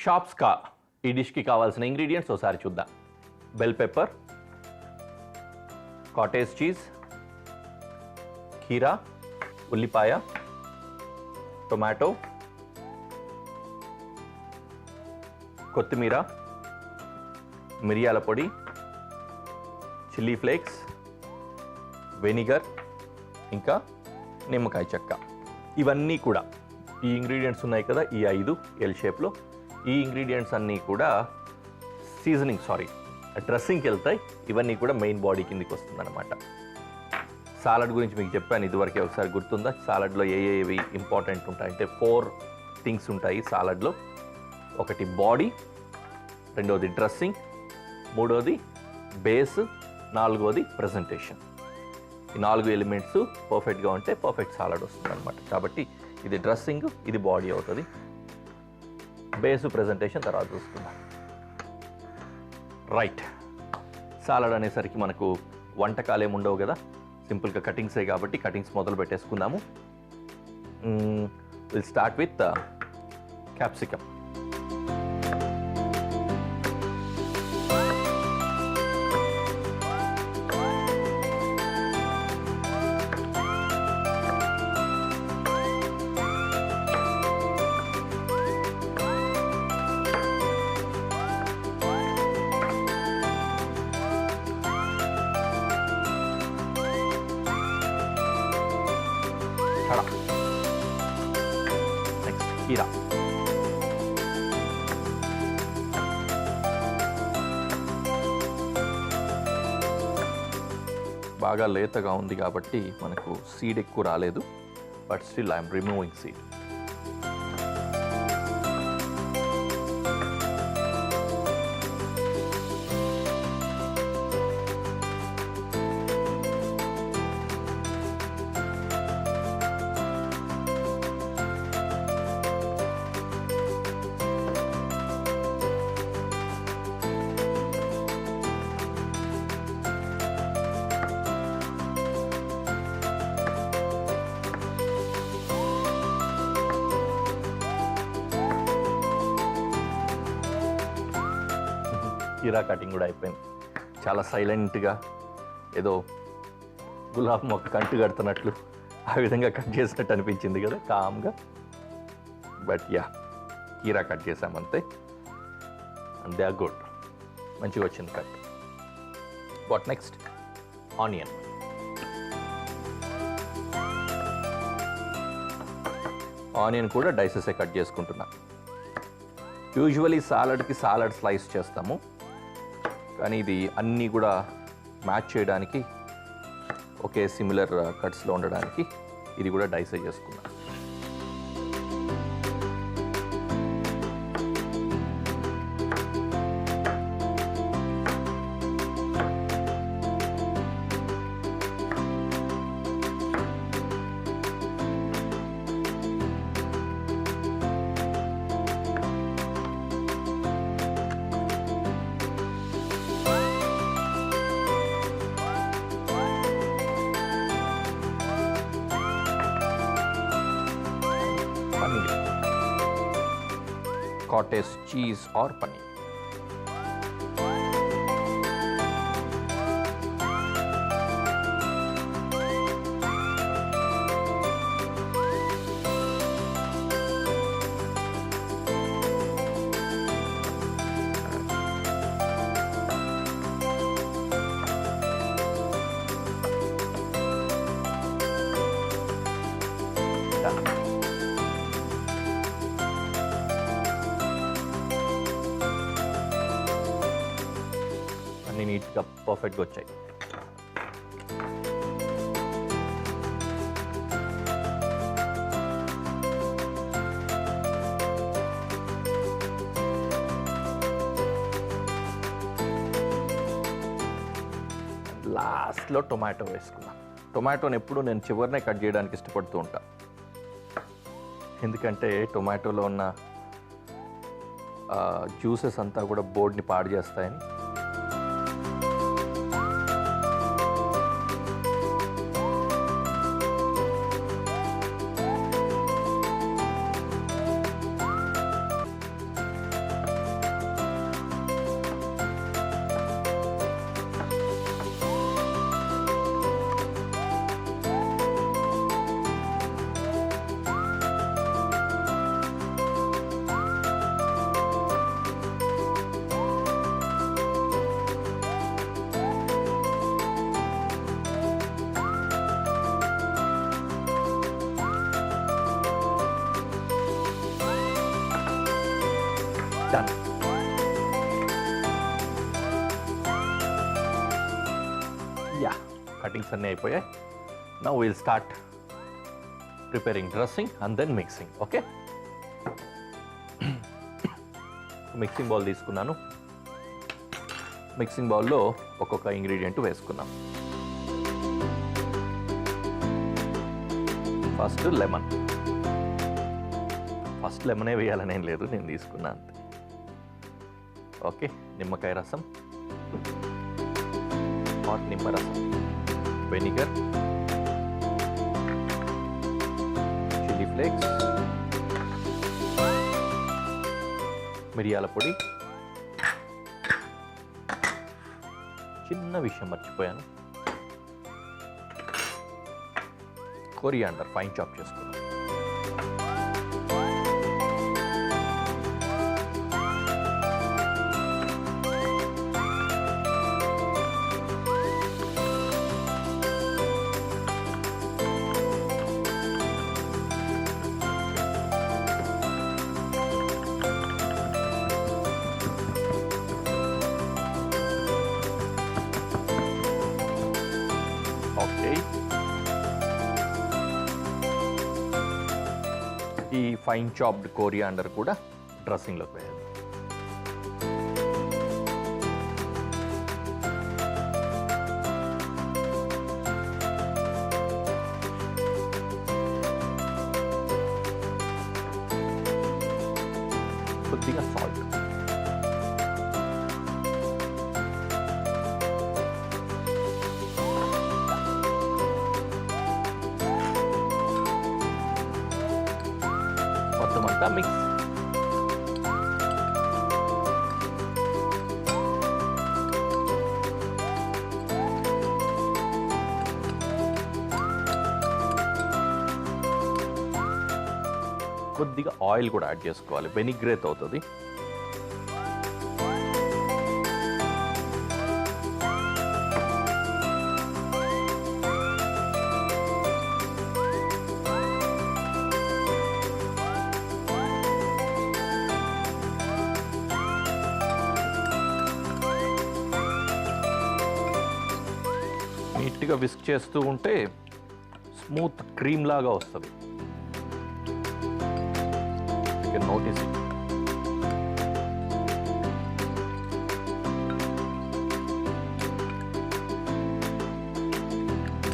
షాప్స్కా ఈ డిష్కి కావాల్సిన ఇంగ్రీడియంట్స్ ఒకసారి చూద్దాం. బెల్ పెప్పర్, కాటేజ్ చీజ్, కీరా, ఉల్లిపాయ, టొమాటో, కొత్తిమీర, మిరియాల పొడి, చిల్లీ ఫ్లేక్స్, వెనిగర్, ఇంకా నిమ్మకాయ చెక్క. ఇవన్నీ కూడా ఈ ఇంగ్రీడియంట్స్ ఉన్నాయి కదా, ఈ 5 ఎల్ షేప్లో, ఈ ఇంగ్రీడియంట్స్ అన్నీ కూడా డ్రెస్సింగ్కి వెళ్తాయి. ఇవన్నీ కూడా మెయిన్ బాడీ కిందికి వస్తుందన్నమాట. సాలడ్ గురించి మీకు చెప్పాను ఇదివరకే, ఒకసారి గుర్తుందా? సాలడ్లో ఏవి ఇంపార్టెంట్ ఉంటాయంటే 4 థింగ్స్ ఉంటాయి సాలడ్లో. ఒకటి బాడీ, రెండవది డ్రెస్సింగ్, మూడవది బేస్, నాలుగవది ప్రజెంటేషన్. ఈ 4 ఎలిమెంట్స్ పర్ఫెక్ట్గా ఉంటే పర్ఫెక్ట్ సాలడ్ వస్తుంది అనమాట. కాబట్టి ఇది డ్రెస్సింగ్, ఇది బాడీ అవుతుంది. బేస్, ప్రజెంటేషన్ తర్వాత చూసుకుందాం. రైట్, సాలడ్ అనేసరికి మనకు వంటకాలు ఏమి ఉండవు కదా, సింపుల్గా కటింగ్సే కాబట్టి కటింగ్స్ మొదలు పెట్టేసుకుందాము. Will start with capsicum. Next కీరా, బాగా లేతగా ఉంది కాబట్టి మనకు సీడ్ ఎక్కువ రాలేదు, but still I'm removing seed. కీరా కటింగ్ కూడా అయిపోయింది. చాలా సైలెంట్గా ఏదో గులాబ్ మొక్క కంటు కడుతున్నట్లు ఆ విధంగా కట్ చేసినట్టు అనిపించింది కదా, కామ్గా. బట్ యా, కీరా కట్ చేసామంతే, అండ్ దే ఆర్ గుడ్, మంచిగా వచ్చింది cut. What next? Onion. Onion కూడా డైసెసే కట్ చేసుకుంటున్నా. యూజువలీ సాలడ్కి సాలడ్ స్లైస్ చేస్తాము, కానీ ఇది అన్నీ కూడా మ్యాచ్ చేయడానికి, ఒకే సిమిలర్ కట్స్లో ఉండడానికి ఇది కూడా డైసే చేసుకున్నాను. Cottage cheese or paneer. అన్నీ నీట్గా పర్ఫెక్ట్గా వచ్చాయి. లాస్ట్లో టొమాటో వేసుకున్నాను. టొమాటోని ఎప్పుడు నేను చివరినే కట్ చేయడానికి ఇష్టపడుతూ ఉంటాను, ఎందుకంటే టొమాటోలో ఉన్న జ్యూసెస్ అంతా కూడా బోర్డ్ని పాడు చేస్తాయని. డన్. యా, కటింగ్స్ అన్నీ అయిపోయాయి. Now will start preparing dressing and then mixing. Okay, mixing bowl తీసుకున్నాను. మిక్సింగ్ బౌల్లో ఒక్కొక్క ఇంగ్రీడియంట్ వేసుకున్నాం. First lemon. ఫస్ట్ లెమనే వేయాలని ఏం లేదు, నేను తీసుకున్నా అంతే. ఓకే, నిమ్మకాయ రసం, హాట్ నిమ్మరసం, వెనిగర్, చిల్లీ ఫ్లేక్స్, మిరియాల పొడి. చిన్న విషయం మర్చిపోయాను, కొరియాండర్ ఫైన్ చాప్ చేసుకున్నాను. ఓకే, ఈ ఫైన్ చాప్డ్ కోరియాండర్ కూడా డ్రెస్సింగ్లోకి వేయాలి. కొద్దిగా సాల్ట్. మొత్తం అంతా మిక్స్. కొద్దిగా ఆయిల్ కూడా యాడ్ చేసుకోవాలి, వెనిగ్రేట్ అవుతుంది. నీట్గా విస్క్ చేస్తూ ఉంటే స్మూత్ క్రీమ్ లాగా వస్తుంది. You can notice it.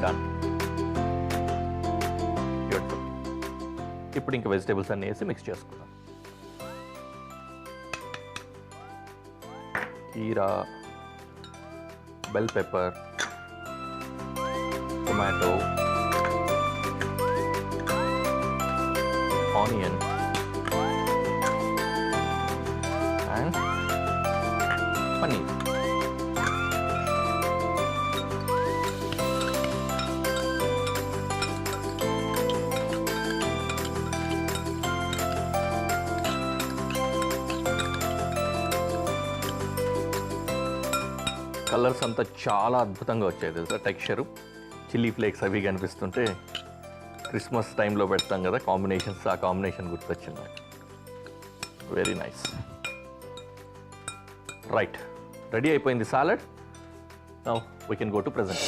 Done. Beautiful. ఇప్పుడు ఇంకా వెజిటేబుల్స్ అన్నీ వేసి మిక్స్ చేసుకుందాం. కీరా, bell pepper, tomato, onion and paneer. Colours అంతా చాలా అద్భుతంగా వచ్చాయి తెలుసా, టెక్స్చరు. చిల్లీ ఫ్లేక్స్ అవి కనిపిస్తుంటే క్రిస్మస్ టైంలో పెడతాం కదా కాంబినేషన్స్, ఆ కాంబినేషన్ గుర్తొచ్చింది నాకు. Very nice. రైట్, రెడీ అయిపోయింది salad. Now we can go to present.